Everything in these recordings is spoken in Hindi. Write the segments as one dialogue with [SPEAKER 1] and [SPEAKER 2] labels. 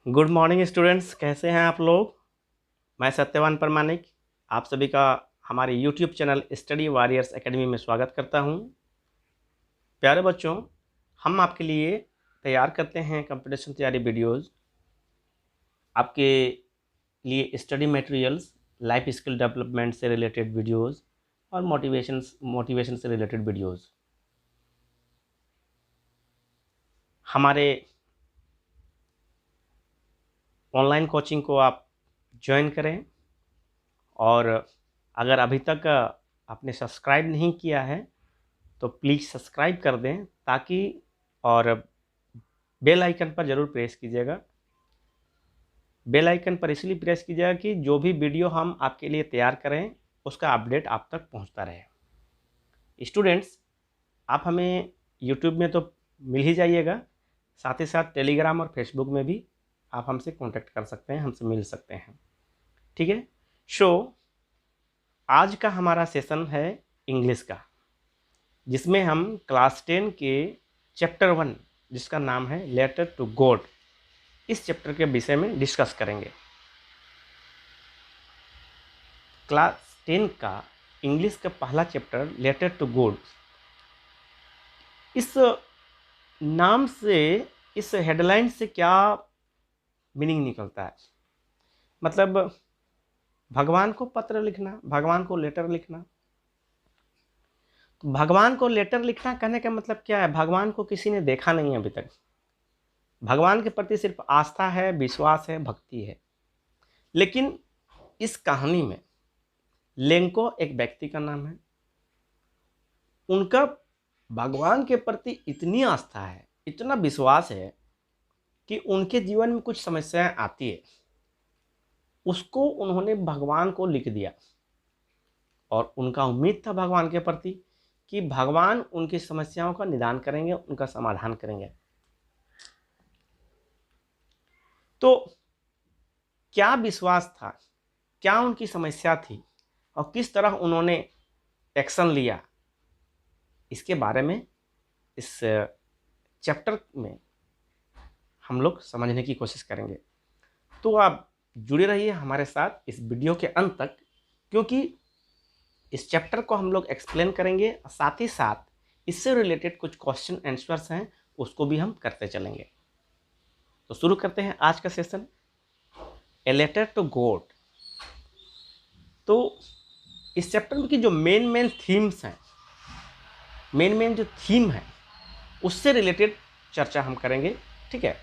[SPEAKER 1] गुड मॉर्निंग स्टूडेंट्स, कैसे हैं आप लोग। मैं सत्यवान परमानिक आप सभी का हमारे YouTube channel study warriors academy में स्वागत करता हूं। प्यारे बच्चों, हम आपके लिए तैयार करते हैं कंपटीशन तैयारी वीडियोस, आपके लिए study materials, life skill development से रिलेटेड वीडियोस और मोटिवेशन से रिलेटेड वीडियोस। हमारे ऑनलाइन कोचिंग को आप ज्वाइन करें और अगर अभी तक आपने सब्सक्राइब नहीं किया है तो प्लीज़ सब्सक्राइब कर दें, ताकि और बेल आइकन पर ज़रूर प्रेस कीजिएगा। बेल आइकन पर इसलिए प्रेस कीजिएगा कि जो भी वीडियो हम आपके लिए तैयार करें उसका अपडेट आप तक पहुंचता रहे। स्टूडेंट्स, आप हमें यूट्यूब में तो मिल ही जाइएगा, साथ ही साथ टेलीग्राम और फेसबुक में भी आप हमसे कांटेक्ट कर सकते हैं, हमसे मिल सकते हैं। ठीक है। आज का हमारा सेशन है इंग्लिश का, जिसमें हम क्लास 10 के चैप्टर 1, जिसका नाम है लेटर टू गॉड, इस चैप्टर के विषय में डिस्कस करेंगे। क्लास 10 का इंग्लिश का पहला चैप्टर लेटर टू गॉड, इस नाम से, इस हेडलाइन से क्या मीनिंग निकलता है? मतलब भगवान को पत्र लिखना, भगवान को लेटर लिखना। तो भगवान को लेटर लिखना कहने का मतलब क्या है? भगवान को किसी ने देखा नहीं है अभी तक, भगवान के प्रति सिर्फ आस्था है, विश्वास है, भक्ति है। लेकिन इस कहानी में लेंको एक व्यक्ति का नाम है, उनका भगवान के प्रति इतनी आस्था है, इतना विश्वास है कि उनके जीवन में कुछ समस्याएं आती है, उसको उन्होंने भगवान को लिख दिया और उनका उम्मीद था भगवान के प्रति कि भगवान उनकी समस्याओं का निदान करेंगे, उनका समाधान करेंगे। तो क्या विश्वास था, क्या उनकी समस्या थी और किस तरह उन्होंने एक्शन लिया, इसके बारे में इस चैप्टर में हम लोग समझने की कोशिश करेंगे। तो आप जुड़े रहिए हमारे साथ इस वीडियो के अंत तक, क्योंकि इस चैप्टर को हम लोग एक्सप्लेन करेंगे, साथ ही साथ इससे रिलेटेड कुछ क्वेश्चन आंसर्स हैं उसको भी हम करते चलेंगे। तो शुरू करते हैं आज का session, a letter to God. तो इस चैप्टर की जो मेन थीम्स हैं, मेन जो थीम है उससे रिलेटेड चर्चा हम करेंगे। ठीक है।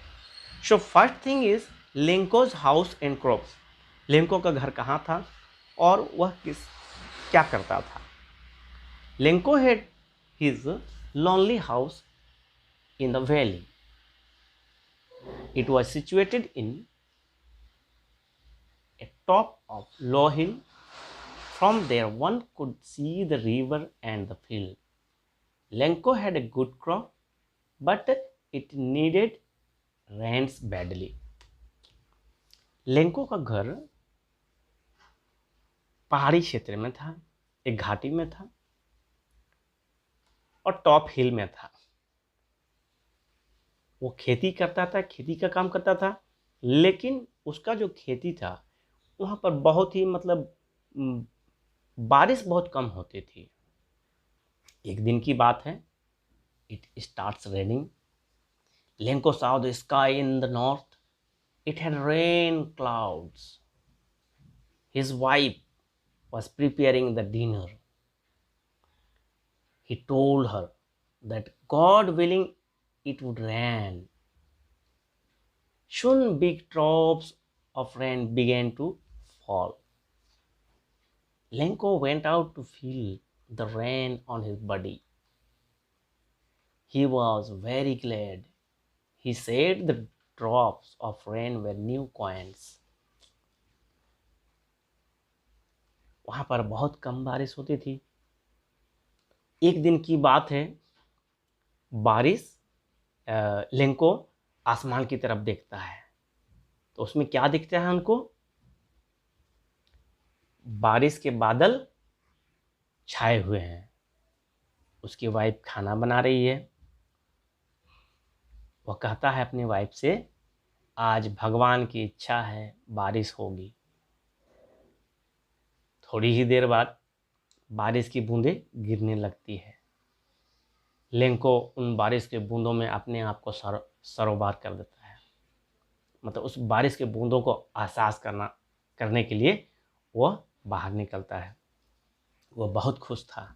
[SPEAKER 1] So first thing is Lenko's house and crops. Lenko का घर कहाँ था और वह क्या करता था? Lenko had his lonely house in the valley. It was situated in a top of low hill. From there one could see the river and the field. Lenko had a good crop, but it needed rains badly. Lanco का घर पहाड़ी क्षेत्र में था, एक घाटी में था और टॉप हिल में था। वो खेती करता था, खेती का काम करता था, लेकिन उसका जो खेती था वहाँ पर बहुत ही बारिश बहुत कम होती थी। एक दिन की बात है, it starts raining. Lanco saw the sky in the north. It had rain clouds. His wife was preparing the dinner. He told her that God willing it would rain. Soon big drops of rain began to fall. Lenko went out to feel the rain on his body. He was very glad. He said the drops of rain were new coins. वहाँ पर बहुत कम बारिश होती थी। एक दिन की बात है, बारिश, लेंको आसमान की तरफ देखता है तो उसमें क्या दिखता है उनको? बारिश के बादल छाए हुए हैं। उसकी वाइफ खाना बना रही है। वह कहता है अपनी वाइफ से, आज भगवान की इच्छा है बारिश होगी। थोड़ी ही देर बाद बारिश की बूंदें गिरने लगती है। लेंको उन बारिश के बूंदों में अपने आप को सरोबार कर देता है। मतलब उस बारिश के बूंदों को एहसास करने के लिए वह बाहर निकलता है। वह बहुत खुश था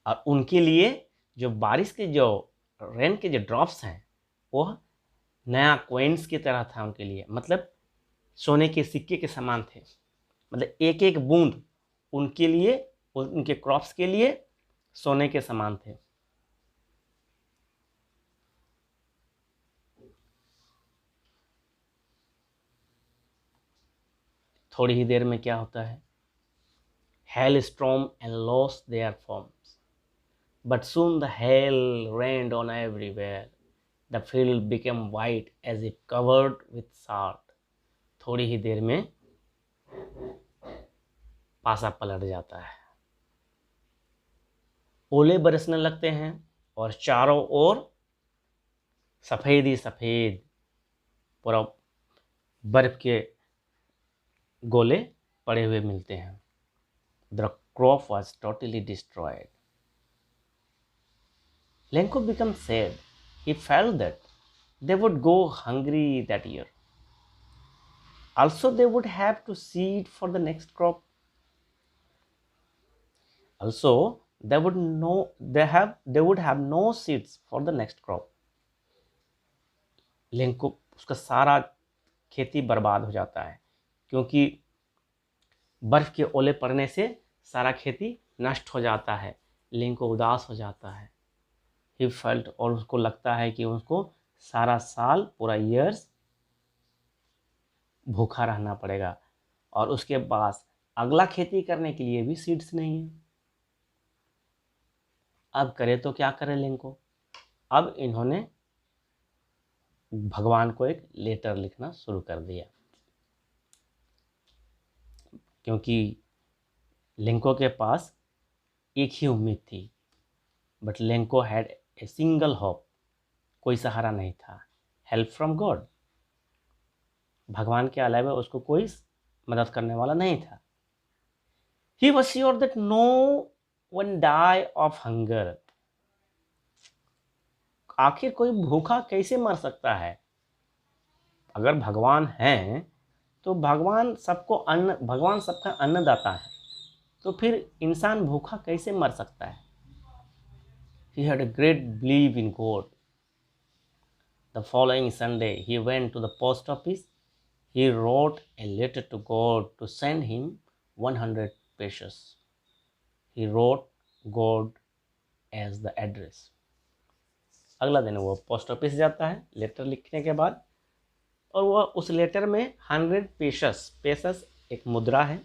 [SPEAKER 1] और उनके लिए जो बारिश के जो रेन के जो ड्रॉप्स हैं वह नया कॉइन्स की तरह था उनके लिए। मतलब सोने के सिक्के के समान थे। मतलब एक एक बूंद उनके लिए, उनके क्रॉप्स के लिए सोने के समान थे। थोड़ी ही देर में क्या होता है, hailstorm and lost their forms. But soon the hail rained on everywhere. The field became white as if covered with salt. थोड़ी ही देर में पासा पलट जाता है, ओले बरसने लगते हैं और चारों ओर सफेद ही सफेद पूरा बर्फ के गोले पड़े हुए मिलते हैं। The crop was totally destroyed. Lenko became sad. He felt that they would go hungry that year. Also, they would have to seed for the next crop. Also, they would have no seeds for the next crop. Lanco उसका सारा खेती बर्बाद हो जाता है क्योंकि बर्फ के ओले पड़ने से सारा खेती नष्ट हो जाता है। लेंको उदास हो जाता है। ही फेल्ट, और उसको लगता है कि उसको सारा साल पूरा ईयर्स भूखा रहना पड़ेगा और उसके पास अगला खेती करने के लिए भी सीड्स नहीं है। अब करे तो क्या करे लेंको। अब इन्होंने भगवान को एक लेटर लिखना शुरू कर दिया क्योंकि लेंको के पास एक ही उम्मीद थी। But Lanco had a single hope, कोई सहारा नहीं था। हेल्प फ्रॉम गॉड, भगवान के अलावा उसको कोई मदद करने वाला नहीं था। He was sure that no one die of hunger. आखिर कोई भूखा कैसे मर सकता है? अगर भगवान है तो भगवान सबका अन्नदाता है, तो फिर इंसान भूखा कैसे मर सकता है? He had a great belief in God. The following Sunday, he went to the post office. He wrote a letter to God to send him 100 pesos. He wrote God as the address. अगला दिन वो पोस्ट ऑफिस जाता है लेटर लिखने के बाद, और वह उस लेटर में 100 पेशस एक मुद्रा है,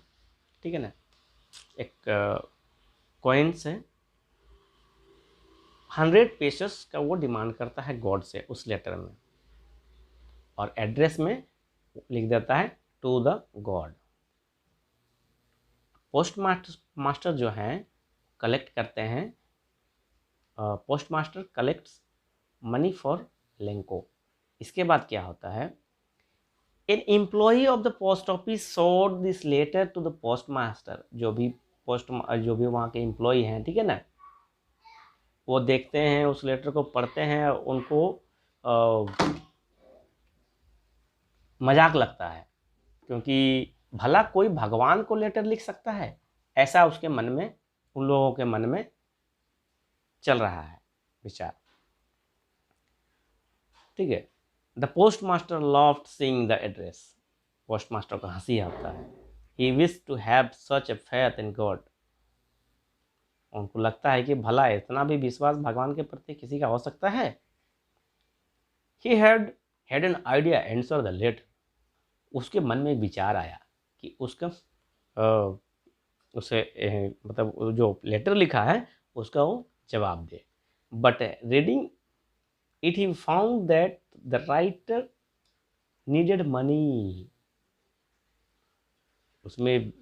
[SPEAKER 1] ठीक है ना, एक कॉइन्स है, 100 पेशस का वो डिमांड करता है गॉड से उस लेटर में, और एड्रेस में लिख देता है to the God. Post master जो हैं कलेक्ट करते हैं, post master collects money for Lencho. इसके बाद क्या होता है, an employee of the post office showed this letter to the post master. जो भी वहाँ के एम्प्लॉई हैं, ठीक है ना, वो देखते हैं, उस लेटर को पढ़ते हैं, उनको मजाक लगता है क्योंकि भला कोई भगवान को लेटर लिख सकता है, ऐसा उसके मन में, उन लोगों के मन में चल रहा है विचार, ठीक है। The post master loved seeing the address. Post master को हंसी आता है। He wish to have such a faith in God. उनको लगता है कि भला इतना भी विश्वास भगवान के प्रति किसी का हो सकता है। He had an idea answer the letter. उसके मन में विचार आया कि मतलब जो लेटर लिखा है उसका वो जवाब दे। But reading it he found that the writer needed money. उसमें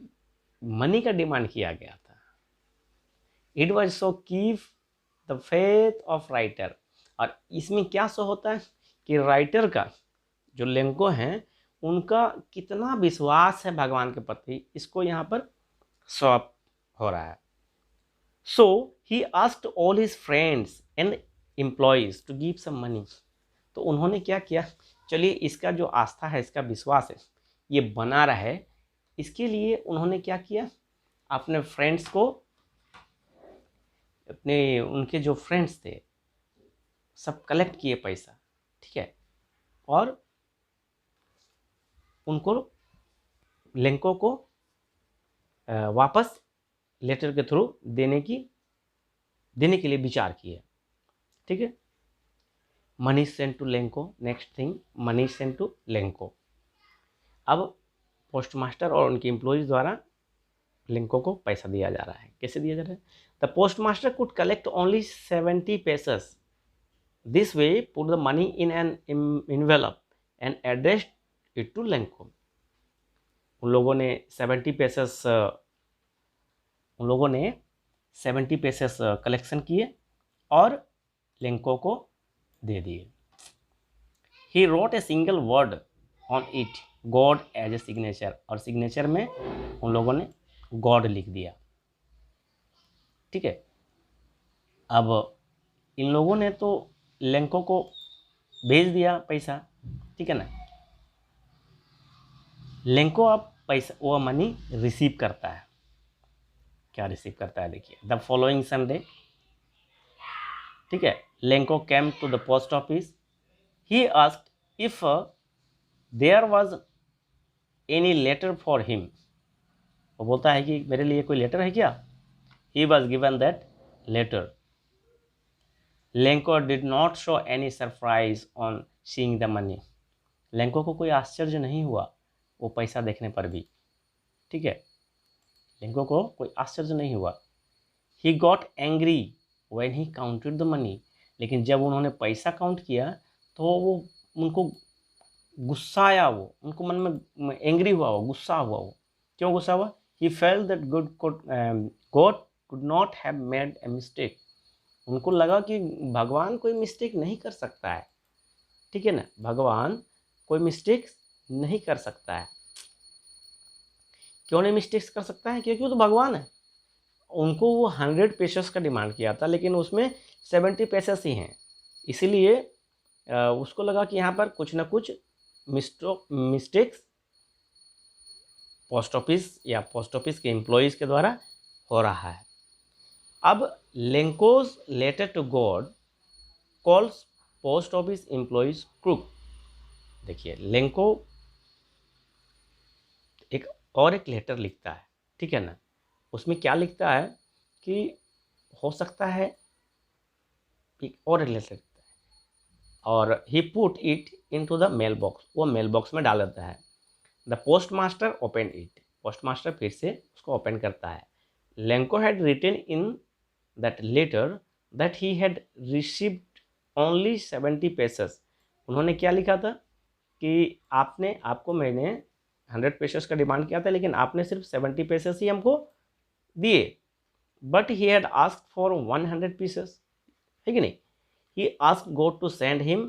[SPEAKER 1] मनी का डिमांड किया गया था। It was so keep the faith of writer. और इसमें क्या सो होता है कि राइटर का जो लेंको हैं उनका कितना विश्वास है भगवान के प्रति, इसको यहाँ पर शो अप हो रहा है। So he asked all his friends and employees to give some money. तो उन्होंने क्या किया, चलिए इसका जो आस्था है, इसका विश्वास है, ये बना रहे, इसके लिए उन्होंने क्या किया, अपने फ्रेंड्स को, अपने उनके जो फ्रेंड्स थे सब कलेक्ट किए पैसा, ठीक है, और उनको लेंको को वापस लेटर के थ्रू देने के लिए विचार किए, ठीक है। Money sent to Lencho, next thing, money sent to Lencho. अब पोस्टमास्टर और उनके एम्प्लॉयज द्वारा लेंको को पैसा दिया जा रहा है। कैसे दिया जा रहा है? The postmaster could collect only 70 pesos. This way put the money in an envelope and addressed it to Lanco. उन लोगों ने 70 pesos कलेक्शन किए और लेंको को दे दिए। He wrote a single word on it, God as a signature, और सिग्नेचर में उन लोगों ने गॉड लिख दिया, ठीक है। अब इन लोगों ने तो लेंको को भेज दिया पैसा, ठीक है ना। लेंको अब पैसा, वो मनी रिसीव करता है। क्या रिसीव करता है? देखिए, द फॉलोइंग संडे, ठीक है, Lencho came to the post office. He asked if there was any letter for him. वो बोलता है कि मेरे लिए कोई लेटर है क्या? He was given that letter. Lencho did not show any surprise on seeing the money. Lencho को कोई आश्चर्य नहीं हुआ वो पैसा देखने पर भी, ठीक है, लेंको को कोई आश्चर्य नहीं हुआ। He got angry when he counted the money. लेकिन जब उन्होंने पैसा काउंट किया तो वो उनको गुस्सा आया, वो उनको मन में एंग्री हुआ, वो गुस्सा हुआ। वो क्यों गुस्सा हुआ? ही felt that God could not have made a mistake. उनको लगा कि भगवान कोई मिस्टेक नहीं कर सकता है, ठीक है ना, भगवान कोई मिस्टेक नहीं कर सकता है। क्यों नहीं मिस्टेक्स कर सकता है? क्योंकि वो तो भगवान है। उनको वो 100 pesos का डिमांड किया था, लेकिन उसमें 70 pesos ही हैं, इसीलिए उसको लगा कि यहाँ पर कुछ ना कुछ मिस्टेक्स पोस्ट ऑफिस के एम्प्लॉयज़ के द्वारा हो रहा है। अब Lenko's letter to God calls post office employees crook. देखिए, लेंको एक लेटर लिखता है, ठीक है ना। उसमें क्या लिखता है कि हो सकता है एक और लेटर लिखता है, और he put it into the mail box. वो मेल बॉक्स में डाल देता है। The post master open it. Post master फिर से उसको ओपन करता है। Lenko had written in that letter that he had received only 70 pesos। उन्होंने क्या लिखा था कि आपको मैंने 100 pesos का डिमांड किया था, लेकिन आपने सिर्फ 70 pesos ही हमको दिए। But he had asked for 100 pesos, है कि नहीं। He asked God to send him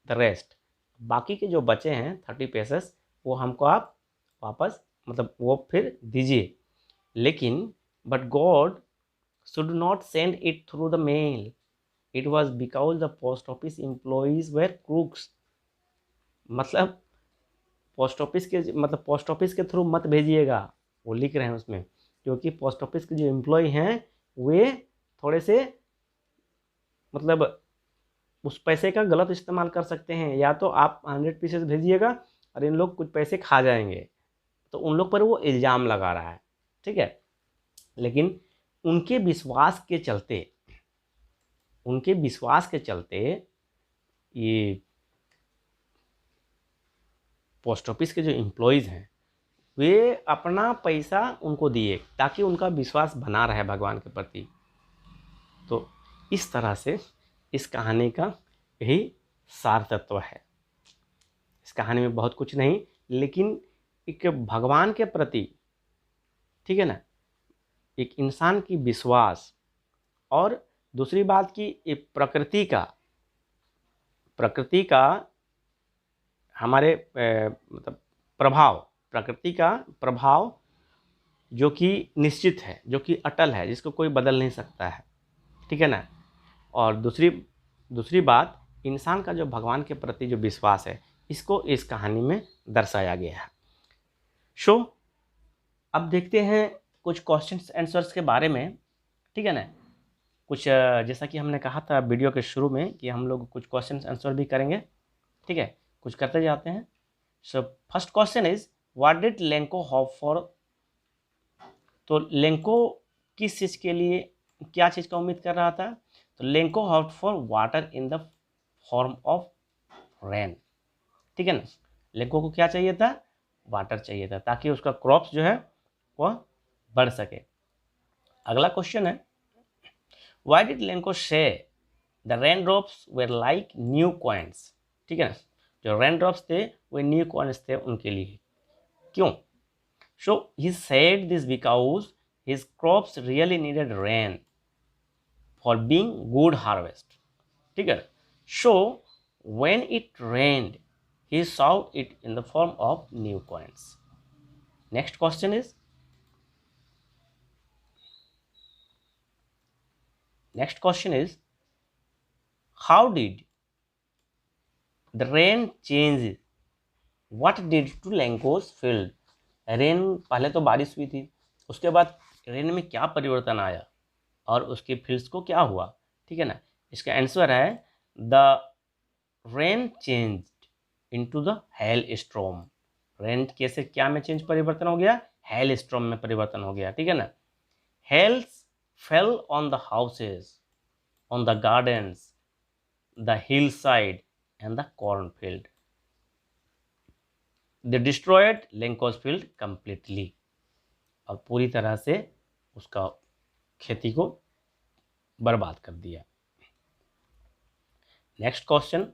[SPEAKER 1] the rest. बाकी के जो बचे हैं 30 pesos वो हमको आप वापस, मतलब वो फिर दीजिए। लेकिन but God should not send it through the mail, it was because the post office employees were crooks. मतलब पोस्ट ऑफिस के थ्रू मत भेजिएगा, वो लिख रहे हैं उसमें, क्योंकि पोस्ट ऑफिस के जो एम्प्लॉय हैं वे थोड़े से मतलब उस पैसे का गलत इस्तेमाल कर सकते हैं। या तो आप 100 pesos भेजिएगा और इन लोग कुछ पैसे खा जाएंगे, तो उन लोग पर वो इल्ज़ाम लगा रहा है, ठीक है। लेकिन उनके विश्वास के चलते ये पोस्ट ऑफिस के जो एम्प्लॉयज़ हैं वे अपना पैसा उनको दिए ताकि उनका विश्वास बना रहे भगवान के प्रति। तो इस तरह से इस कहानी का यही सार तत्व है। इस कहानी में बहुत कुछ नहीं, लेकिन एक भगवान के प्रति, ठीक है ना, एक इंसान की विश्वास, और दूसरी बात की प्रकृति का हमारे मतलब प्रभाव, प्रकृति का प्रभाव जो कि निश्चित है, जो कि अटल है, जिसको कोई बदल नहीं सकता है, ठीक है ना। और दूसरी बात, इंसान का जो भगवान के प्रति जो विश्वास है, इसको इस कहानी में दर्शाया गया है। सो अब देखते हैं कुछ क्वेश्चंस आंसर्स के बारे में, ठीक है ना। कुछ जैसा कि हमने कहा था वीडियो के शुरू में कि हम लोग कुछ क्वेश्चंस आंसर भी करेंगे, ठीक है, कुछ करते जाते हैं। So first question is what did Lanco hope for. तो लेंको किस चीज़ के लिए, क्या चीज़ का उम्मीद कर रहा था? तो Lanco hope for water in the form of rain, ठीक है ना। लेंको को क्या चाहिए था? वाटर चाहिए था, ताकि उसका क्रॉप्स जो है वह बढ़ सके। अगला क्वेश्चन है why did Lencho say the rain drops were like new coins, ठीक है ना। जो रेन ड्रॉप्स थे वे न्यू कॉइन्स थे उनके लिए, क्यों? So he said this because his crops really needed rain for being good harvest, ठीक है। So when it rained he saw it in the form of new coins. Next question is how did the rain change what did to Lenko's field? Rain, पहले तो बारिश हुई थी, उसके बाद रेन में क्या परिवर्तन आया और उसके फील्ड्स को क्या हुआ, ठीक है ना। इसका आंसर है the rain changed into the hell storm. Rain कैसे, क्या में चेंज परिवर्तन हो गया? हेल स्टॉर्म में परिवर्तन हो गया, ठीक है ना। Hails fell on the houses, on the gardens, the hill side and the cornfield. They destroyed Lenko's field completely, और पूरी तरह से उसका खेती को बर्बाद कर दिया। Next question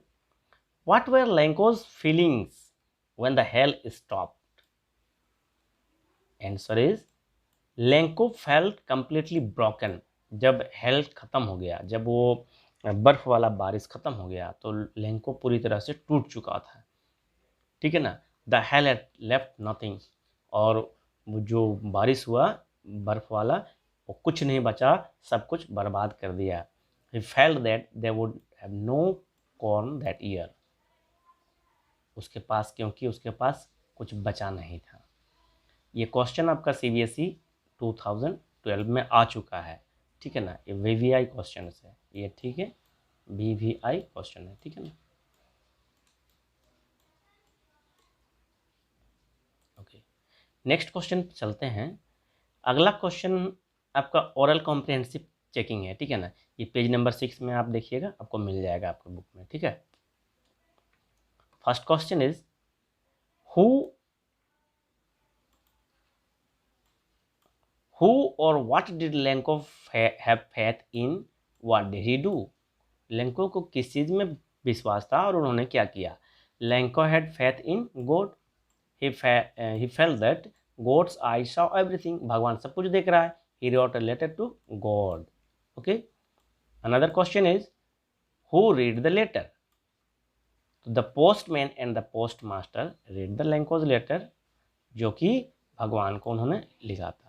[SPEAKER 1] what were Lenko's feelings when the hail stopped? Answer is Lenko felt completely broken. जब हेल खत्म हो गया, जब वो बर्फ वाला बारिश खत्म हो गया, तो लेंको पूरी तरह से टूट चुका था, ठीक है ना। The hell had left nothing, और वो जो बारिश हुआ बर्फ वाला, वो कुछ नहीं बचा, सब कुछ बर्बाद कर दिया। He felt that they would have no corn that year. उसके पास, क्योंकि उसके पास कुछ बचा नहीं था। ये क्वेश्चन आपका CBSE 2012 में आ चुका है, ठीक है ना। ये VVI क्वेश्चन है ये, ठीक है, VVI क्वेश्चन है, ठीक है ना। ओके, नेक्स्ट क्वेश्चन चलते हैं। अगला क्वेश्चन आपका ओरल कॉम्प्रिहेंसिव चेकिंग है, ठीक है ना। ये पेज नंबर 6 में आप देखिएगा, आपको मिल जाएगा आपके बुक में, ठीक है। First question is who or what did Lenko have faith in? What did he do? Lanco को किस चीज में विश्वास था और उन्होंने क्या किया? Lenko had faith in God. He felt that God's eyes saw everything. भगवान सब कुछ देख रहा है. He wrote a letter to God. Okay. Another question is who read the letter? The postman and the postmaster read the Lenko's letter, जो कि भगवान को उन्होंने लिखा था।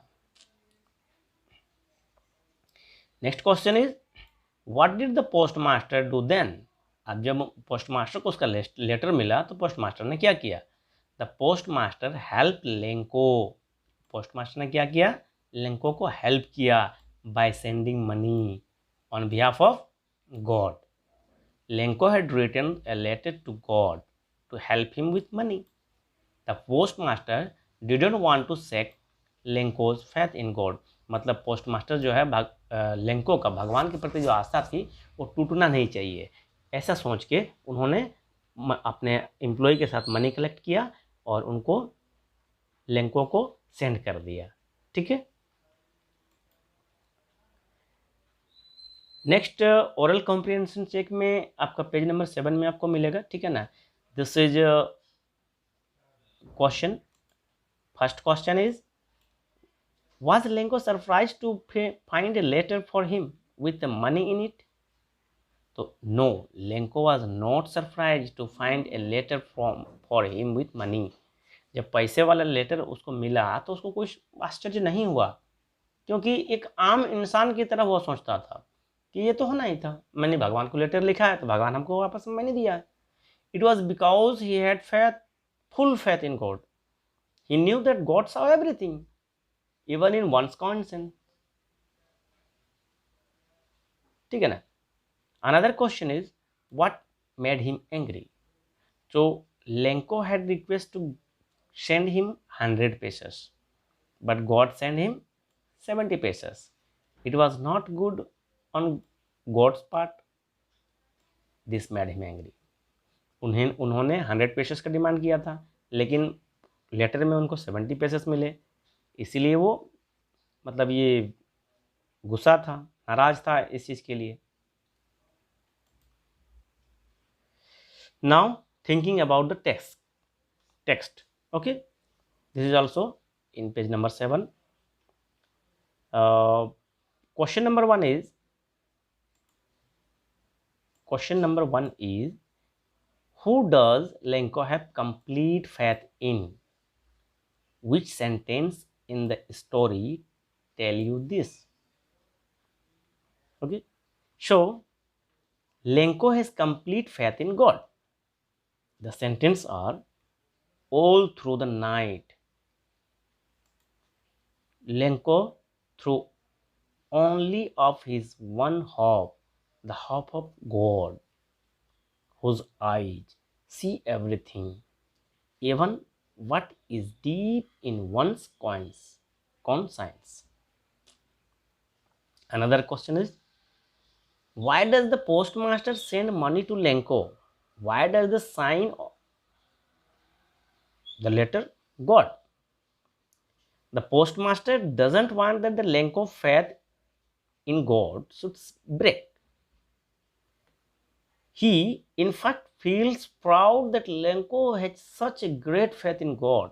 [SPEAKER 1] Next question is what did the postmaster do then? अब जब पोस्टमास्टर को उसका लेटर मिला तो पोस्टमास्टर ने क्या किया? The postmaster help Lenko. Postmaster ने क्या किया? लेंको को हेल्प किया by sending money on behalf of God. Lenko had written a letter to God to help him with money. The postmaster didn't want to shake Lenko's faith in God. मतलब पोस्टमास्टर जो है लेंको का भगवान के प्रति जो आस्था थी वो टूटना नहीं चाहिए, ऐसा सोच के उन्होंने अपने एम्प्लॉय के साथ मनी कलेक्ट किया और उनको लेंको को सेंड कर दिया, ठीक है। नेक्स्ट ओरल कॉम्प्रिहेंशन चेक में आपका पेज नंबर 7 में आपको मिलेगा, ठीक है ना। This is question. First question is Was Lenko surprised to find a letter for him with the money in it? तो no, Lencho was not surprise to find a letter from for him with money. जब पैसे वाला लेटर उसको मिला तो उसको कोई आश्चर्य नहीं हुआ, क्योंकि एक आम इंसान की तरह वो सोचता था कि ये तो होना ही था, मैंने भगवान को लेटर लिखा है तो भगवान हमको वापस मनी दिया है। It was because he had faith, full faith in God. He knew that God saw everything even in one's conscience. ठीक है ना। Another question is what made him angry. So Lenko had request to send him 100 pesos, but God sent him 70 pesos. It was not good on God's part. This made him angry. उन्होंने 100 पेसेस का डिमांड किया था, लेकिन लेटर में उनको 70 पेसेस मिले, इसीलिए वो मतलब ये गुस्सा था, नाराज था इस चीज़ के लिए। Now thinking about the text, okay, this is also in page number 7. Question number one is who does Lenko have complete faith in? Which sentence in the story tell you this? Okay, so Lenko has complete faith in God. The sentence are all through the night Lenko through only of his one hope, the hope of God, whose eyes see everything, even what is deep in one's conscience. Another question is, why does the postmaster send money to Lenko? Why does the sign the letter God? The postmaster doesn't want that the Lenko faith in God should break. He, in fact, feels proud that Lenko had such a great faith in God.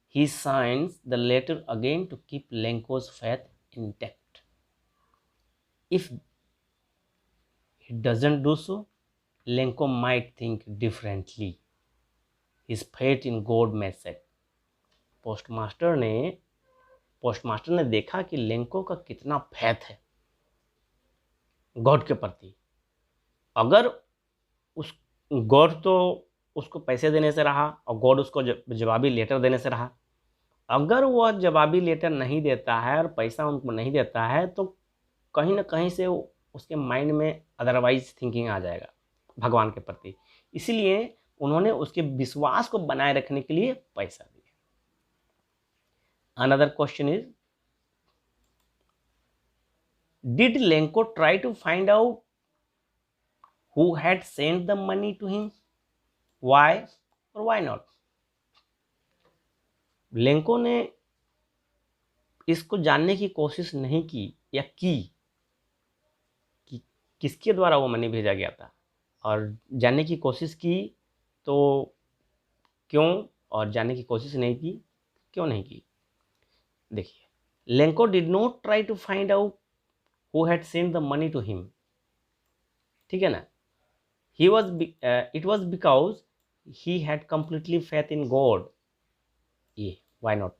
[SPEAKER 1] He signs the letter again to keep Lenko's faith intact. If he doesn't do so, Lenko might think differently. His faith in God may set. Postmaster ने देखा कि लेंको का कितना फैथ है गॉड के प्रति। अगर उस गॉड तो उसको पैसे देने से रहा और गॉड उसको जवाबी लेटर देने से रहा। अगर वह जवाबी लेटर नहीं देता है और पैसा उनको नहीं देता है तो कहीं ना कहीं से उसके माइंड में अदरवाइज थिंकिंग आ जाएगा भगवान के प्रति। इसीलिए उन्होंने उसके विश्वास को बनाए रखने के लिए पैसा दिया। Another question is, did Lenko try to find out who had sent the money to him? Why or why not? Lanco ने इसको जानने की कोशिश नहीं की या की कि किसके द्वारा वो मनी भेजा गया था, और जानने की कोशिश की तो क्यों, और जानने की कोशिश नहीं की क्यों नहीं की। देखिए, Lencho did not try to find out who had sent the money to him. ठीक है ना। It was because he had completely faith in God. Yeah, why not?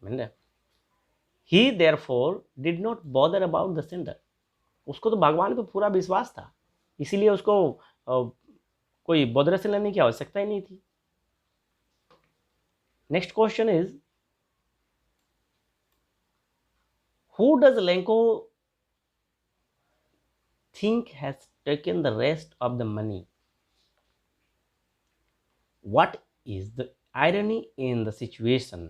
[SPEAKER 1] He therefore did not bother about the sender. उसको तो भगवान पे पूरा विश्वास था, इसीलिए उसको कोई बॉदर से लेने की आवश्यकता ही नहीं थी। Next question is, who does Lenko think has taken the rest of the money? What is the irony in the situation?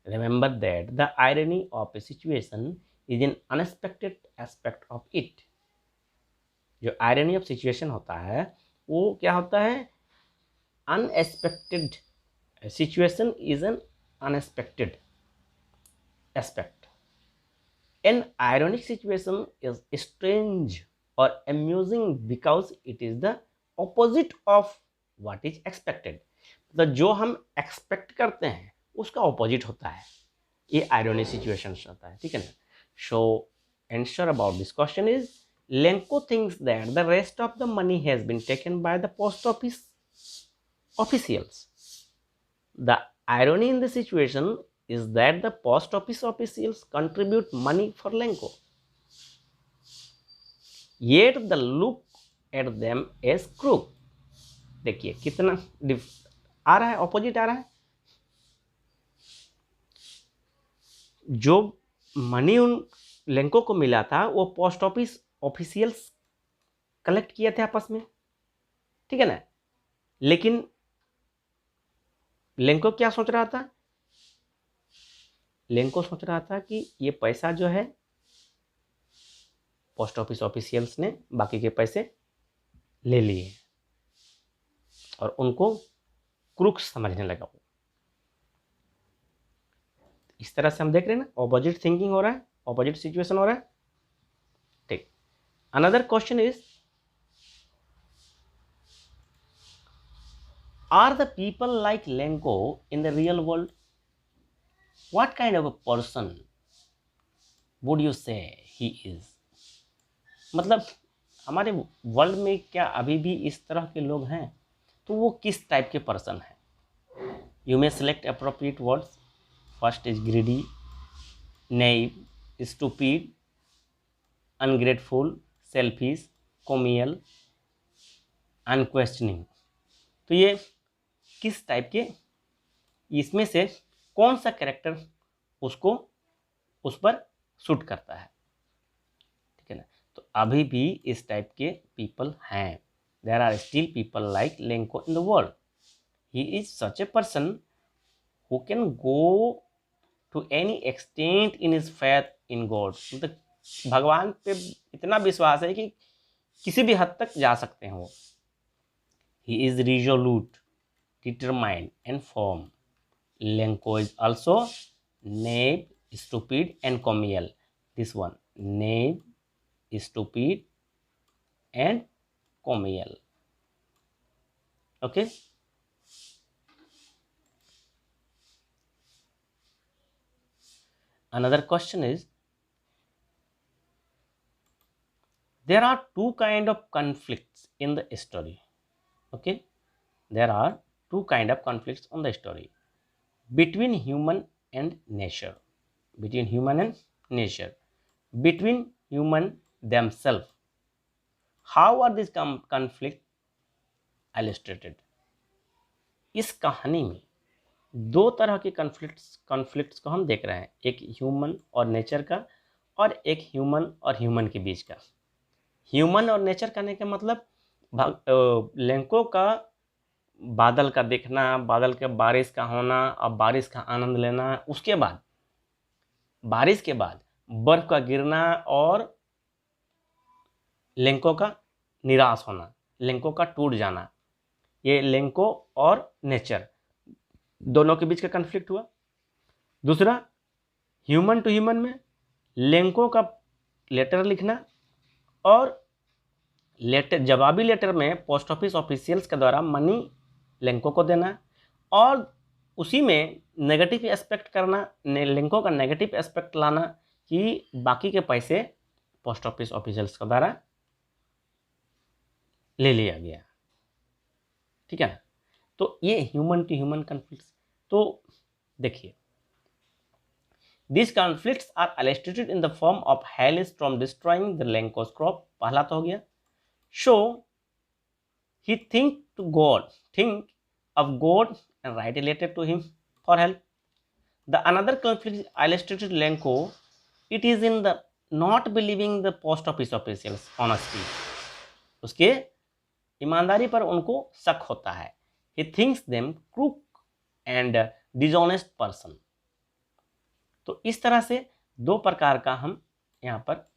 [SPEAKER 1] Remember that the irony of a situation is an unexpected aspect of it. जो irony of situation होता है वो क्या होता है? Unexpected. A situation is an unexpected aspect. An ironic situation is strange or amusing because it is the opposite of what is expected. तो जो हम एक्सपेक्ट करते हैं उसका ऑपोजिट होता है, ये आयरनी सिचुएशन होता है। ठीक है ना। So answer about this question is Lenko thinks that the rest of the money has been taken by the post office officials. The irony in the situation is that the post office officials contribute money for Lenko, yet the look at them as crook. देखिए कितना आ रहा है, ऑपोजिट आ रहा है। जो मनी उन लेंको को मिला था वो पोस्ट ऑफिस ऑफिशियल्स कलेक्ट किए थे आपस में, ठीक है ना। लेकिन लेंको क्या सोच रहा था? लेंको सोच रहा था कि ये पैसा जो है पोस्ट ऑफिस ऑफिशियल्स ने बाकी के पैसे ले लिए और उनको क्रूक्स समझने लगा। इस तरह से हम देख रहे हैं ना, ऑपोजिट थिंकिंग हो रहा है, ऑपोजिट सिचुएशन हो रहा है, ठीक। Another question is, are the people like Lencho in the real world? What kind of a person would you say he is? मतलब हमारे वर्ल्ड में क्या अभी भी इस तरह के लोग हैं? तो वो किस टाइप के पर्सन है? You may select appropriate words. First is greedy, naive, stupid, ungrateful, selfish, communal, unquestioning। तो ये किस टाइप के, इसमें से कौन सा कैरेक्टर उसको उस पर सूट करता है, ठीक है ना। तो अभी भी इस टाइप के पीपल हैं। There are still people like Lencho in the world. He is such a person who can go to any extent in his faith in God. मतलब भगवान पे इतना विश्वास है कि किसी भी हद तक जा सकते हैं वो। He is resolute, determined and firm. Lanco is also naive, stupid and communal. This one, naive, stupid and communal. Okay. Another question is, there are two kind of conflicts in the story. Okay, there are two kind of conflicts on the story between human and nature, between human and nature, between human themselves. How are these conflict illustrated? इस कहानी में दो तरह के कॉन्फ्लिक्ट्स को हम देख रहे हैं, एक ह्यूमन और नेचर का और एक ह्यूमन और ह्यूमन के बीच का। ह्यूमन और नेचर कहने का मतलब लेंको का बादल का देखना, बादल के बारिश का होना और बारिश का आनंद लेना, उसके बाद बारिश के बाद बर्फ का गिरना और लेंको का निराश होना, लेंको का टूट जाना, ये लेंको और नेचर दोनों के बीच का कन्फ्लिक्ट हुआ। दूसरा, ह्यूमन टू ह्यूमन में लेंको का लेटर लिखना और लेटर, जवाबी लेटर में पोस्ट ऑफिस ऑफिशियल्स के द्वारा मनी लेंको को देना और उसी में नेगेटिव एस्पेक्ट करना, लेंको का नेगेटिव एस्पेक्ट लाना कि बाकी के पैसे पोस्ट ऑफिस ऑफिशियल्स के द्वारा ले लिया गया, ठीक है ना। तो ये ह्यूमन टू ह्यूमन कन्फ्लिक्ट्स। तो देखिए, these conflicts are illustrated in the form of hailstorm destroying the Lenko's crop। पहला तो हो गया। So he think of God and write a letter to him for help। The another conflict illustrated Lenko, it is in the not believing the post office officials honesty। उसके ईमानदारी पर उनको शक होता है। He thinks them crook and dishonest person। तो इस तरह से दो प्रकार का हम यहाँ पर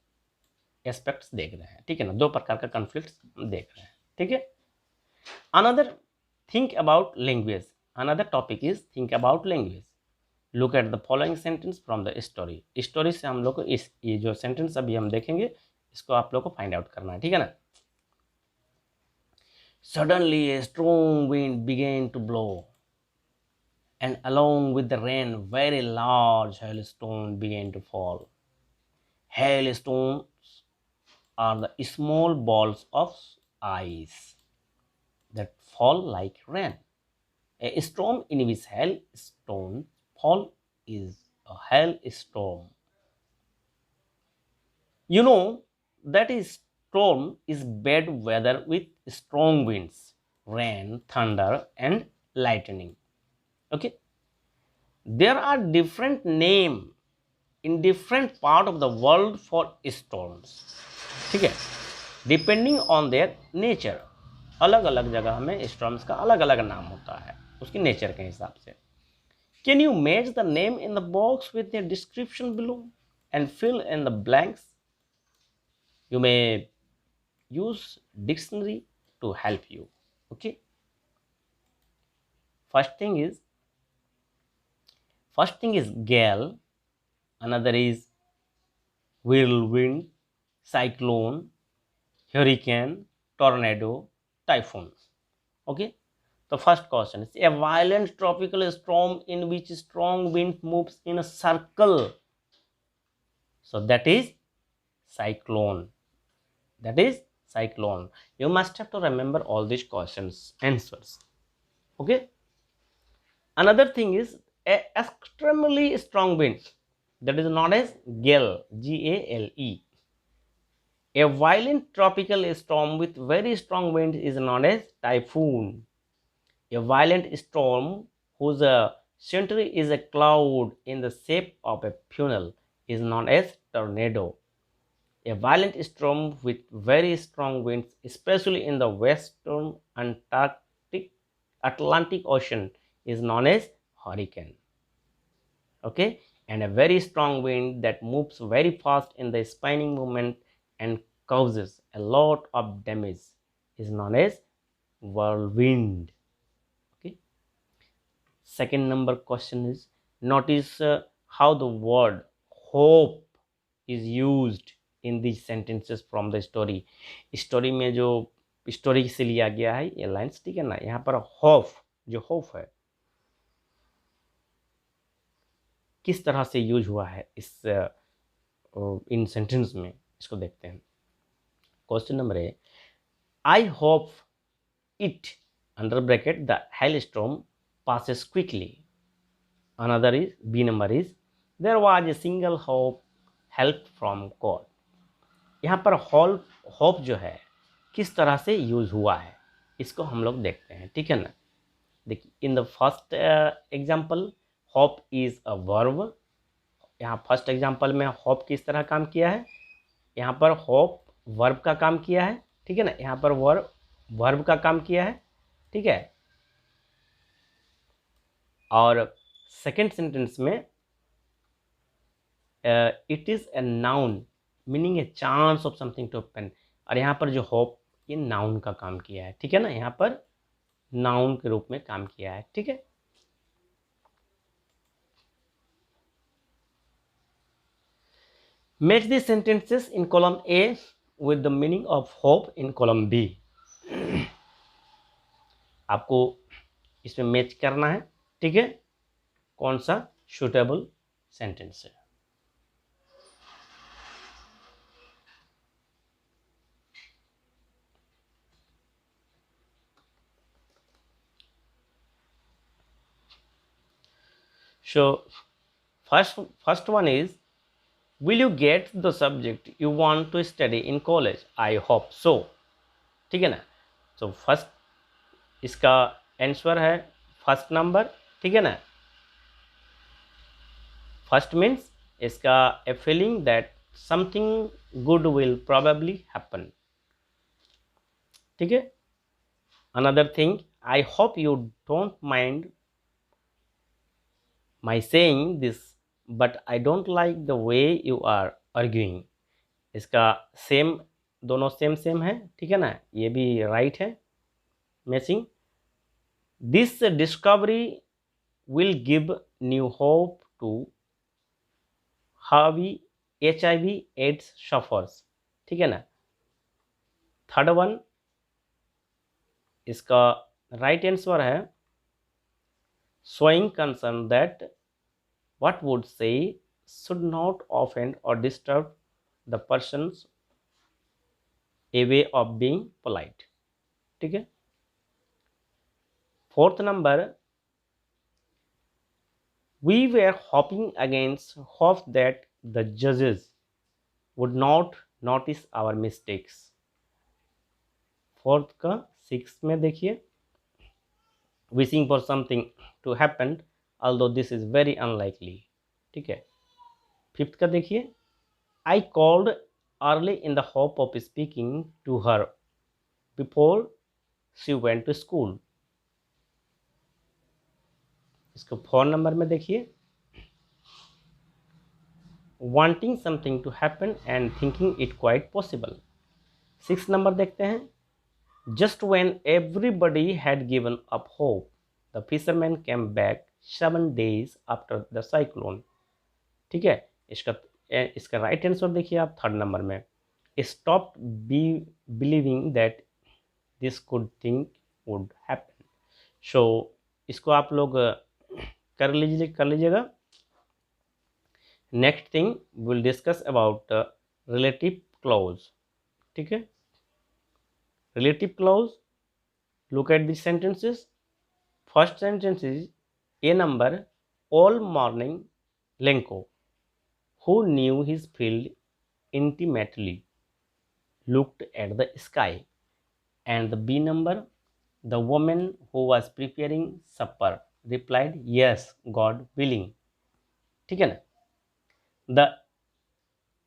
[SPEAKER 1] एस्पेक्ट्स देख रहे हैं, ठीक है ना, दो प्रकार का कॉन्फ्लिक्ट्स हम देख रहे हैं, ठीक है। Another think about language, another topic is think about language. Look at the following sentence from the story. Story से हम लोग को ये जो सेंटेंस अभी हम देखेंगे इसको आप लोग को फाइंड आउट करना है, ठीक है ना। Suddenly a strong wind began to blow, and along with the rain, very large hailstones began to fall. Hailstones are the small balls of ice that fall like rain. A storm in which hailstones fall is a hailstorm. You know that a storm is bad weather with strong winds, rain, thunder, and lightning. Okay, there are different names in different part of the world for storms. ठीक है, डिपेंडिंग ऑन देयर नेचर. अलग अलग जगह में स्टॉर्म्स का अलग अलग नाम होता है उसकी नेचर के हिसाब से. Can you match the name in the box with the description below and fill in the blanks. You may use dictionary to help you. Okay, first thing is gale, another is whirlwind, cyclone, hurricane, tornado, typhoon. Okay, the first question is a violent tropical storm in which strong wind moves in a circle. So that is cyclone. You must have to remember all these questions answers. Okay, another thing is a extremely strong wind, that is known as gale, Gale. A violent tropical storm with very strong wind is known as typhoon. A violent storm whose center is a cloud in the shape of a funnel is known as tornado. A violent storm with very strong winds, especially in the western Atlantic Ocean, is known as hurricane. Okay, and a very strong wind that moves very fast in the spinning movement and causes a lot of damage is known as whirlwind. Okay, second number question is, notice how the word hope is used in these sentences from the story. Story में जो स्टोरी से लिया गया है ये लाइन्स, ठीक है ना. यहाँ पर होप, जो होप है किस तरह से यूज हुआ है इस इन सेंटेंस में, इसको देखते हैं. Question number A, I hope it under bracket the hailstorm passes quickly. Another is B number is there was a single hope help from God. यहाँ पर होप जो है किस तरह से यूज हुआ है इसको हम लोग देखते हैं, ठीक है ना. देखिए, in the first example hope is a verb. यहाँ फर्स्ट एग्जाम्पल में होप किस तरह काम किया है, यहाँ पर होप वर्ब का काम किया है, ठीक है ना. यहाँ पर वर्ब का काम किया है, ठीक है. और सेकेंड सेंटेंस में it is a noun meaning a chance of something to happen. और यहाँ पर जो होप ये नाउन का काम किया है, ठीक है ना. यहाँ पर नाउन के रूप में काम किया है, ठीक है. Match the sentences in column A with the meaning of hope in column B. आपको इसमें मैच करना है, ठीक है, कौन सा सुटेबल सेंटेंस है. So first one is, will you get the subject you want to study in college? I hope so. ठीक है ना. so फर्स्ट इसका आंसर है फर्स्ट नंबर, ठीक है ना. फर्स्ट मीन्स इसका a feeling that something good will probably happen, ठीक है. Another thing, I hope you don't mind my saying this, but I don't like the way you are arguing. इसका सेम, दोनों सेम है, ठीक है ना. ये भी राइट है, matching. This discovery will give new hope to HIV AIDS sufferers, ठीक है ना. थर्ड वन इसका राइट आंसर है showing concern that what would say should not offend or disturb the persons a way of being polite. ठीक है। Fourth number, we were hoping against hope that the जजेस would not notice our mistakes. Fourth का सिक्स में देखिए, wishing for something to happen although this is very unlikely. ठीक है। फिफ्थ का देखिए, I called early in the hope of speaking to her before she went to school. इसको 4 नंबर में देखिए, wanting something to happen and thinking it quite possible. 6 number देखते हैं, just when everybody had given up hope the fisherman came back 7 days after the cyclone. ठीक है। इसका राइट आंसर देखिए आप 3rd नंबर में, stop be believing that this good thing would happen. So इसको आप लोग कर लीजिएगा। Next thing will discuss about relative clause. ठीक है। Relative clause, look at these sentences. First sentence is A number, all morning Lenko, who knew his field intimately, looked at the sky. And the B number, the woman who was preparing supper replied, yes, God willing. ठीक है ना। The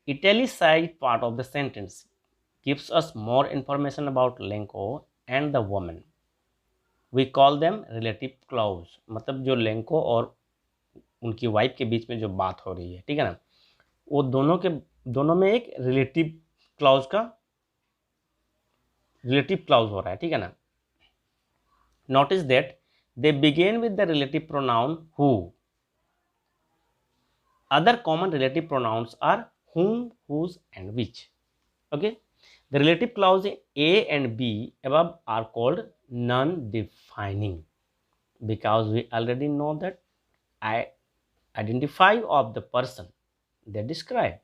[SPEAKER 1] italicized part of the sentence gives us more information about Lenko and the woman. We call them relative clause। मतलब जो लेंको और उनकी वाइफ के बीच में जो बात हो रही है, ठीक है ना, वो दोनों में एक रिलेटिव क्लाउज हो रहा है। ठीक है ना। Notice that they begin with the relative pronoun who. Other common relative pronouns are whom, whose and which. Okay. The relative clause A and B above are called non-defining because we already know that I identify of the person they describe.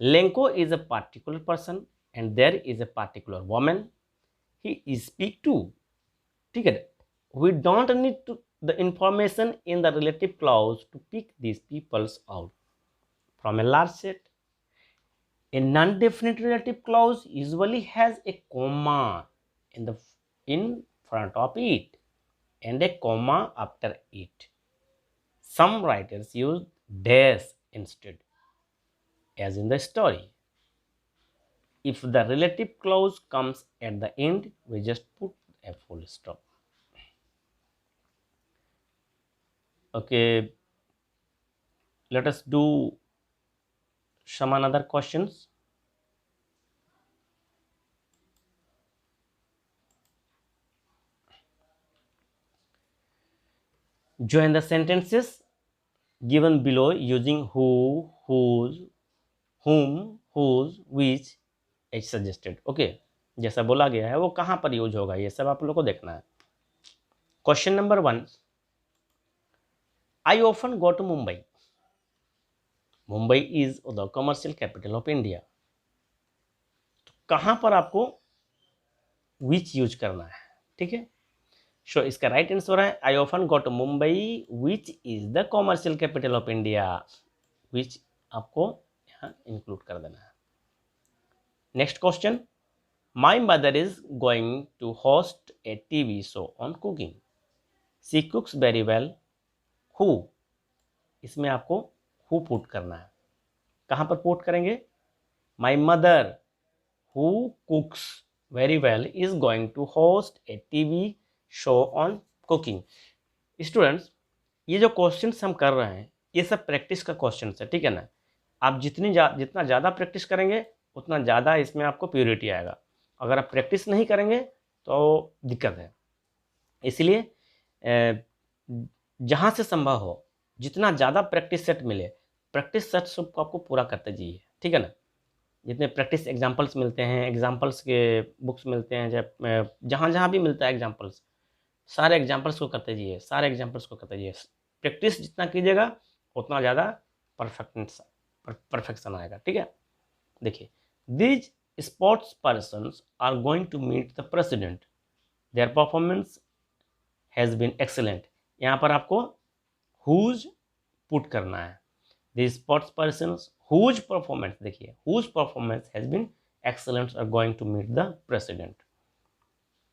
[SPEAKER 1] Lenko is a particular person and there is a particular woman he is speak to. ठीक है। We don't need to the information in the relative clause to pick these peoples out from a large set. A non-definite relative clause usually has a comma in front of it and a comma after it. Some writers use dash instead, as in the story. If the relative clause comes at the end, we just put a full stop. Okay, let us do some another questions. Join the sentences given below using who, whose, whom, whose, which as suggested. Okay, जैसा बोला गया है वो कहाँ पर यूज होगा, ये सब आप लोग को देखना है। Question number 1, I often go to Mumbai. Mumbai is the commercial capital of India. तो कहाँ पर आपको विच यूज करना है। ठीक है। सो इसका राइट आंसर है I often go to Mumbai which is the commercial capital of India. Which आपको यहाँ इंक्लूड कर देना है। Next question, my mother is going to host a TV show on cooking. She cooks very well. Who, इसमें आपको हु पुट करना है। कहाँ पर पुट करेंगे? My mother who cooks very well is going to host a TV show on cooking. Students, ये जो क्वेश्चंस हम कर रहे हैं ये सब प्रैक्टिस का क्वेश्चन है। ठीक है ना। आप जितना ज़्यादा प्रैक्टिस करेंगे उतना ज़्यादा इसमें आपको प्योरिटी आएगा। अगर आप प्रैक्टिस नहीं करेंगे तो दिक्कत है। इसलिए जहाँ से संभव हो जितना ज़्यादा प्रैक्टिस सेट मिले, प्रैक्टिस सेट सबको आपको पूरा करते जाइए। ठीक है ना। जितने प्रैक्टिस एग्जाम्पल्स मिलते हैं, एग्जाम्पल्स के बुक्स मिलते हैं, जब जहाँ भी मिलता है एग्जाम्पल्स, सारे एग्जाम्पल्स को करते जाइए। प्रैक्टिस जितना कीजिएगा उतना ज़्यादा परफेक्शन आएगा। ठीक है। देखिए, these sports persons are going to meet the president, their performance has been excellent. यहाँ पर आपको हुज पुट करना है। The sports persons whose performance, देखिए whose performance has been excellent are going to meet the president.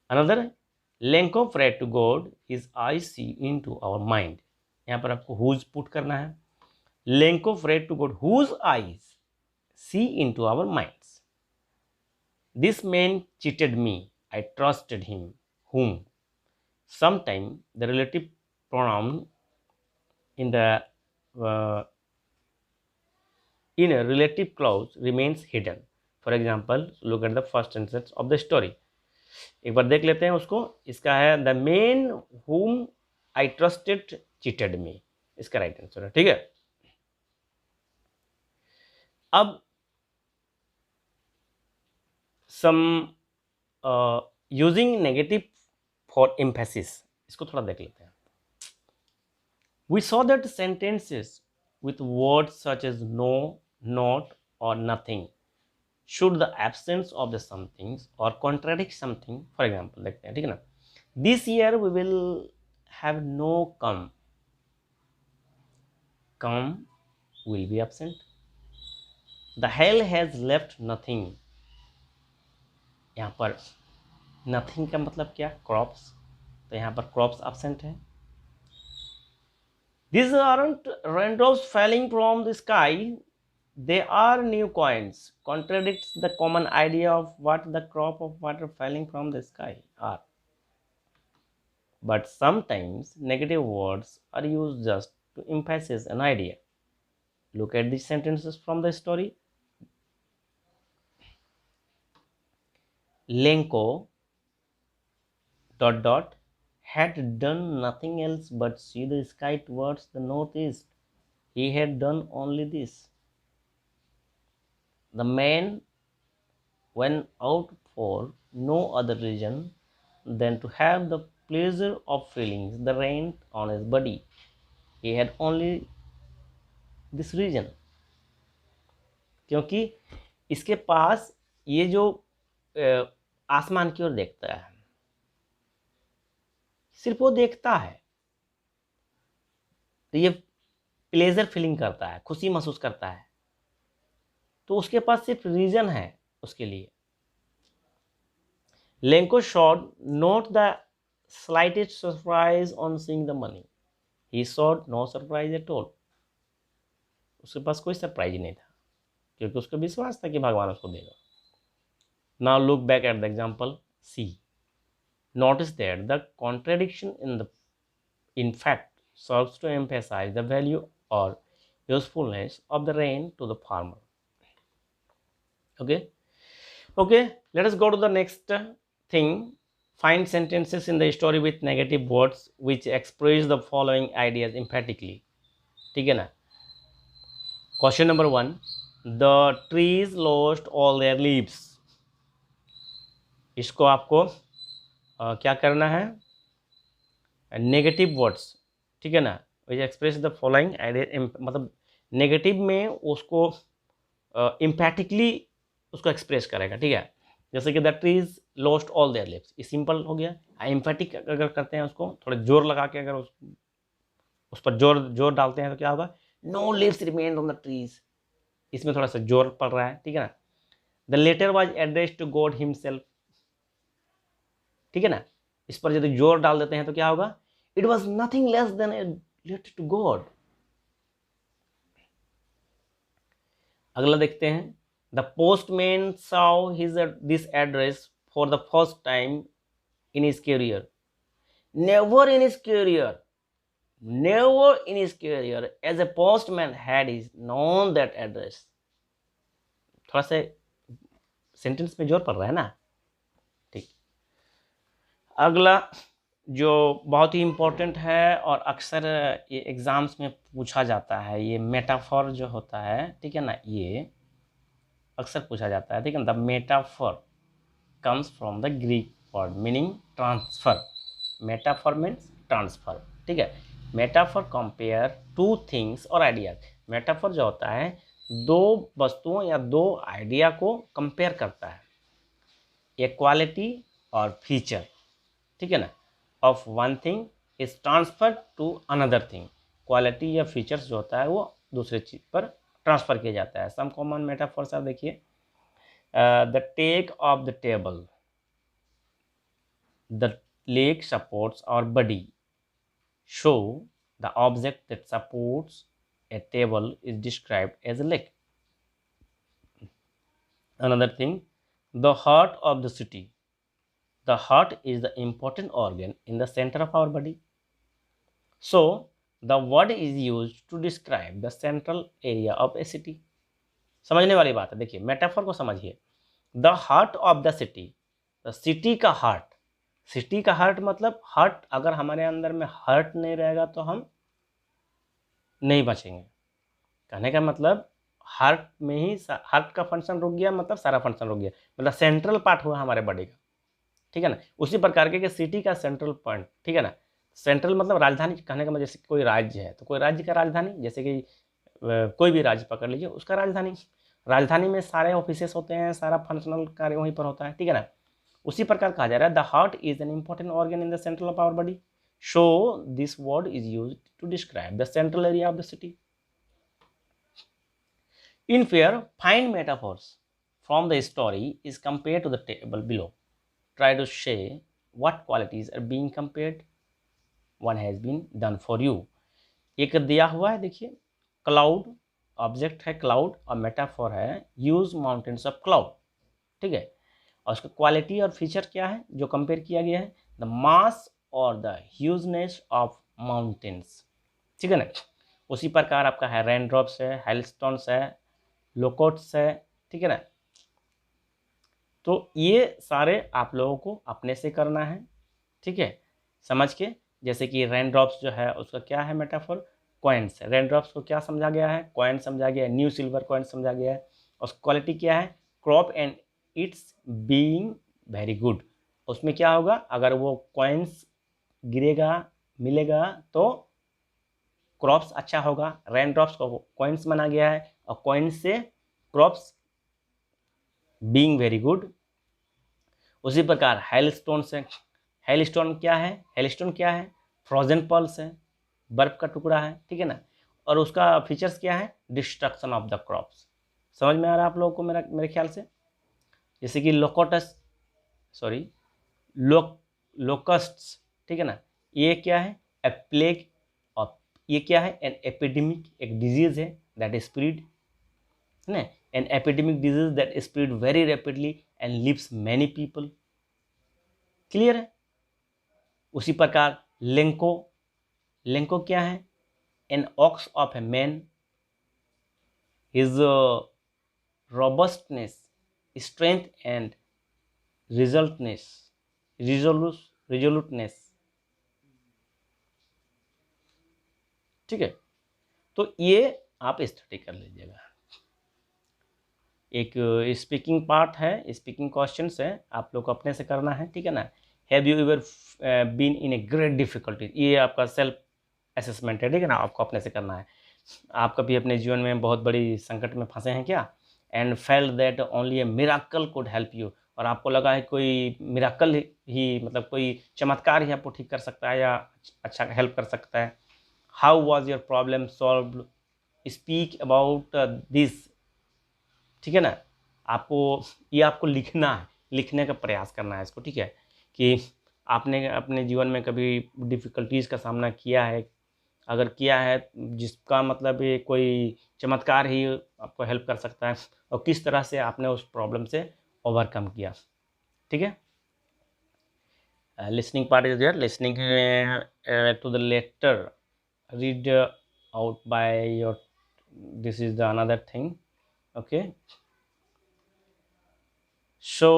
[SPEAKER 1] Another, Lenko prayed to God, his eyes see into our mind। यहाँ पर आपको whose पुट करना है। Lenko prayed to God, whose eyes see into our minds। This man cheated me, I trusted him, whom। Sometime the relative pronoun in the in a relative clause remains hidden। For example, look at the first sentence of the story। एक बार देख लेते हैं उसको। इसका है the man whom I trusted cheated me, इसका राइट आंसर है। ठीक है, अब some using negative for emphasis, इसको थोड़ा देख लेते हैं। We saw that sentences with words such as no, not और nothing should the absence of the somethings or contradict something। for example देखते हैं, ठीक है ना। this year we will have no come, come will be absent। the hell has left nothing, यहाँ पर nothing का मतलब क्या, क्रॉप्स, तो यहाँ पर क्रॉप्स absent है। these aren't raindrops falling from the sky, they are new coins, contradicts the common idea of what the crop of water falling from the sky are। but sometimes negative words are used just to emphasize an idea। look at these sentences from the story। Lenko ... had done nothing else but see the sky towards the northeast। he had done only this। the man went out for no other reason than to have the pleasure of feeling the rain on his body। he had only this reason। क्योंकि इसके पास ये जो आसमान की ओर देखता है, सिर्फ वो देखता है तो ये प्लेजर फीलिंग करता है, खुशी महसूस करता है, तो उसके पास सिर्फ रीजन है उसके लिए। Lenko showed not the slightest surprise on seeing the money। he showed no surprise at all। उसके पास कोई सरप्राइज नहीं था क्योंकि उसको विश्वास था कि भगवान उसको देगा। Now look back at the example C। notice that the contradiction in fact serves to emphasize the value or usefulness of the rain to the farmer। okay, let us go to the next thing। find sentences in the story with negative words which express the following ideas emphatically। ठीक है ना। Question number 1, the trees lost all there leaves. इसको आपको क्या करना है, नेगेटिव वर्ड्स, ठीक है ना, which express the following idea, मतलब नेगेटिव में उसको इम्पैटिकली उसको एक्सप्रेस करेगा। ठीक है, जैसे कि the trees lost all there leaves, ये सिंपल हो गया। इम्पैटिक अगर करते हैं उसको थोड़ा जोर लगा के, अगर उस पर जोर डालते हैं तो क्या होगा, no leaves remained on the trees, इसमें थोड़ा सा जोर पड़ रहा है। ठीक है ना। The letter was addressed to God himself. ठीक है ना, इस पर यदि जोर डाल देते हैं तो क्या होगा, it was nothing less than a letter to God. अगला देखते हैं, the postman saw this address for the first time in his career. Never in his career, never in his career as a postman had he known that address। थोड़ा सा सेंटेंस में जोर पड़ रहा है ना। ठीक, अगला जो बहुत ही इम्पोर्टेंट है और अक्सर ये एग्जाम्स में पूछा जाता है, ये मेटाफर जो होता है, ठीक है ना, ये अक्सर पूछा जाता है। ठीक है, the metaphor comes from the Greek word meaning transfer. Metaphor means transfer. ठीक है, मेटाफर कंपेयर टू थिंग्स और आइडियाज। मेटाफर जो होता है दो वस्तुओं या दो आइडिया को कंपेयर करता है, ए क्वालिटी और फीचर, ठीक है ना, of one thing is transfer to another thing. Quality या फीचर्स जो होता है वो दूसरे चीज पर ट्रांसफर किया जाता है। सम कॉमन मेटाफॉर्स आप देखिए, the take of the table, the leg supports our body, show the object that supports a table is described as a leg. Another thing, the heart of the city, the heart is the important organ in the center of our body, so the word is used to describe the central area of a city. समझने वाली बात है, देखिए मेटाफोर को समझिए। The heart of the city, the city का हार्ट, सिटी का हार्ट मतलब हार्ट, अगर हमारे अंदर में हार्ट नहीं रहेगा तो हम नहीं बचेंगे। कहने का मतलब हार्ट में ही हार्ट का फंक्शन रुक गया मतलब सारा फंक्शन रुक गया, मतलब सेंट्रल पार्ट हुआ हमारे बॉडी का, ठीक है ना। उसी प्रकार के सिटी का सेंट्रल पॉइंट, ठीक है ना। सेंट्रल मतलब राजधानी, कहने का मतलब जैसे कोई राज्य है तो कोई राज्य का राजधानी, जैसे कि कोई भी राज्य पकड़ लीजिए उसका राजधानी, राजधानी में सारे ऑफिसेस होते हैं, सारा फंक्शनल कार्य वहीं पर होता है, ठीक है ना। उसी प्रकार कहा जा रहा है the heart is an important organ in the central of our body, so this word is used to describe the central area of the city. In fair, find metaphors from the story is compared to the table below. Try to say what qualities are being compared. One has been done for you. एक दिया हुआ है, देखिए क्लाउड, ऑब्जेक्ट है क्लाउड और मेटाफोर है यूज माउंटेन्स ऑफ क्लाउड, ठीक है। और उसका क्वालिटी और फीचर क्या है जो कंपेयर किया गया है, द मास और द ह्यूजनेस ऑफ माउंटेन्स, ठीक है ना। उसी प्रकार आपका है रेन ड्रॉप्स है, हेलस्टोन्स है, लोकोट्स है, ठीक है ना। तो ये सारे आप लोगों को अपने से करना है, ठीक है, समझ के। जैसे कि रेन ड्रॉप्स जो है उसका क्या है मेटाफोर, कॉइन्स है। रेन ड्रॉप्स को क्या समझा गया है, कॉइन समझा गया है, न्यू सिल्वर कॉइन समझा गया है। और क्वालिटी क्या है, crop and it's being very good. उसमें क्या होगा, अगर वो कॉइन्स गिरेगा मिलेगा तो क्रॉप्स अच्छा होगा। रेन ड्रॉप्स को कॉइन्स माना गया है और कॉइन्स से क्रॉप्स बीइंग वेरी गुड। उसी प्रकार हेलस्टोन से, हेलस्टोन क्या है, हेलस्टोन क्या है, फ्रोजन पल्स है, बर्फ का टुकड़ा है, ठीक है ना। और उसका फीचर्स क्या है, डिस्ट्रक्शन ऑफ द क्रॉप्स। समझ में आ रहा है आप लोगों को मेरे ख्याल से। जैसे कि लोकोटस, सॉरी लोकस्ट्स, ठीक है ना, ये क्या है, ए प्लेग। और ये क्या है, एन एपिडेमिक, एक डिजीज है दैट इज स्प्रेड, है ना, an epidemic disease that spread very rapidly and lives many people, clear है। उसी प्रकार लेंको, लेंको क्या है, an ox of a man, his robustness, strength and resultness, resoluteness, ठीक है। तो ये आप स्टडी कर लीजिएगा। एक स्पीकिंग पार्ट है, स्पीकिंग क्वेश्चंस है, आप लोग को अपने से करना है, ठीक है ना। Have you ever been in a great difficulty, ये आपका सेल्फ असेसमेंट है, ठीक है ना, आपको अपने से करना है। आप कभी अपने जीवन में बहुत बड़ी संकट में फंसे हैं क्या, and felt that only A miracle could help you, और आपको लगा है कोई मिराकल ही मतलब कोई चमत्कार ही आपको ठीक कर सकता है या अच्छा हेल्प कर सकता है। How was your problem solve, speak about this, ठीक है ना। आपको ये आपको लिखना है, लिखने का प्रयास करना है इसको, ठीक है, कि आपने अपने जीवन में कभी डिफ़िकल्टीज़ का सामना किया है, अगर किया है जिसका मतलब ये कोई चमत्कार ही आपको हेल्प कर सकता है, और किस तरह से आपने उस प्रॉब्लम से ओवरकम किया, ठीक है। Listening part is there, listening to the letter, read out by your, this is the another thing, okay. So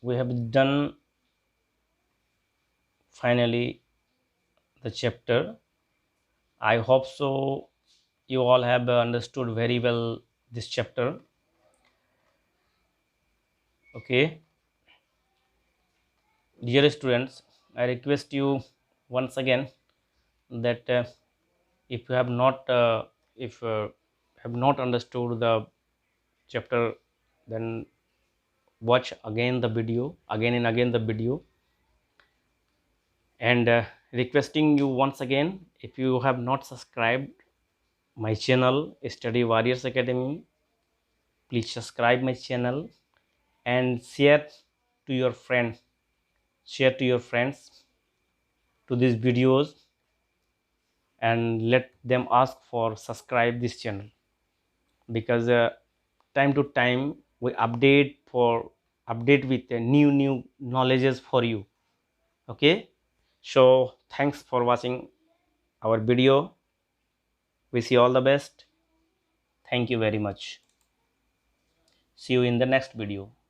[SPEAKER 1] we have done finally the chapter. I hope so you all have understood very well this chapter, okay. Dear students, I request you once again that if you have not if have not understood the chapter, then watch again the video, again and again the video. And requesting you once again, if you have not subscribed my channel Study Warriors Academy, please subscribe my channel and share to your friends, share to your friends to these videos, and let them ask for subscribe this channel, because time to time we update with new knowledges for you. Okay, so thanks for watching our video. Wish you all the best. Thank you very much. See you in the next video.